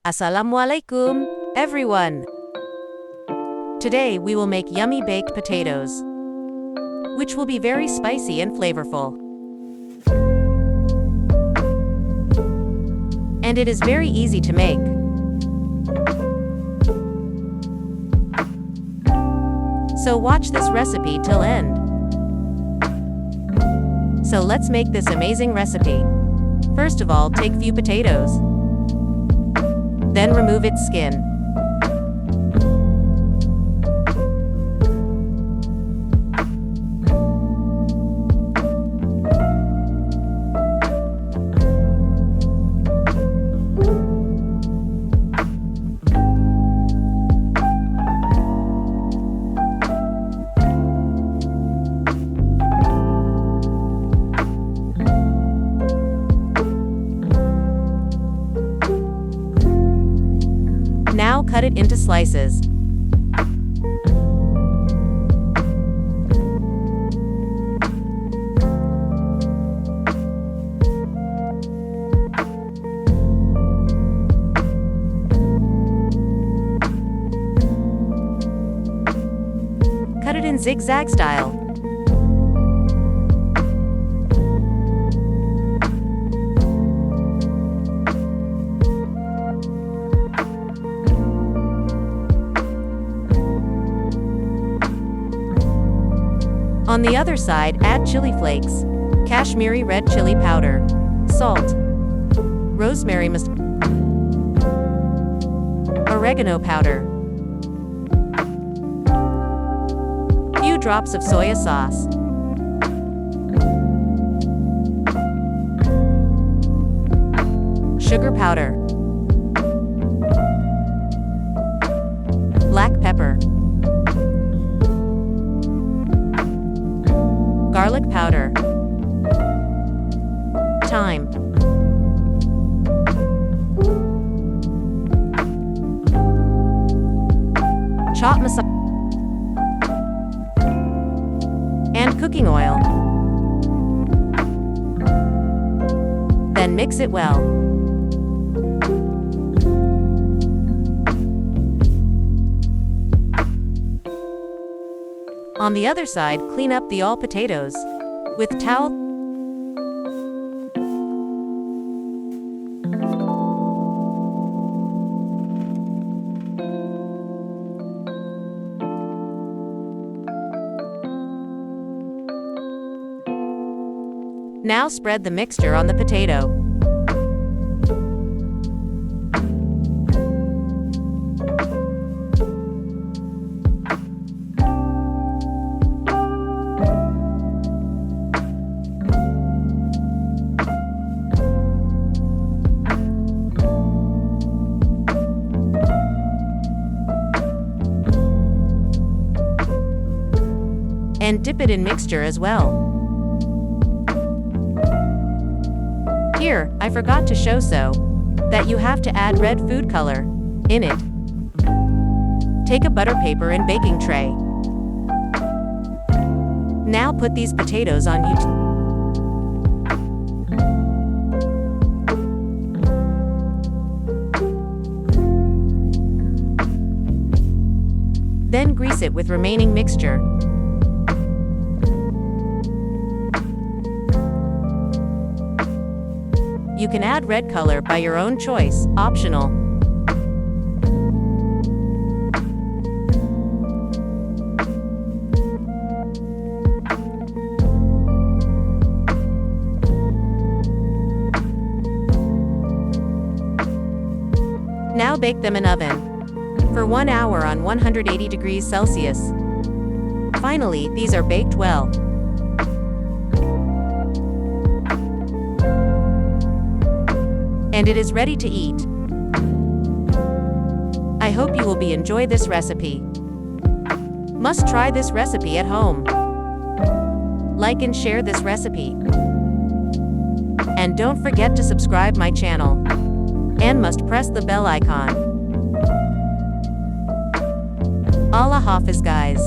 Assalamualaikum, everyone! Today we will make yummy baked potatoes, which will be very spicy and flavorful. And it is very easy to make. So watch this recipe till end. So let's make this amazing recipe. First of all, take few potatoes. Then remove its skin. Now cut it into slices. Cut it in zigzag style. On the other side, add chili flakes, Kashmiri red chili powder, salt, rosemary mustard, oregano powder, few drops of soya sauce, sugar powder, black pepper, garlic powder, thyme, chopped masala, and cooking oil. Then mix it well. On the other side, clean up the all potatoes with towel. Now spread the mixture on the potato. And dip it in mixture as well. Here, I forgot to show that you have to add red food color in it. Take a butter paper and baking tray. Now put these potatoes on Then grease it with remaining mixture. You can add red color by your own choice, optional. Now bake them in oven for 1 hour on 180 degrees Celsius. Finally, these are baked well. And it is ready to eat. I hope you will enjoy this recipe. Must try this recipe at home. Like and share this recipe. And don't forget to subscribe my channel. And must press the bell icon. Allah Hafiz guys.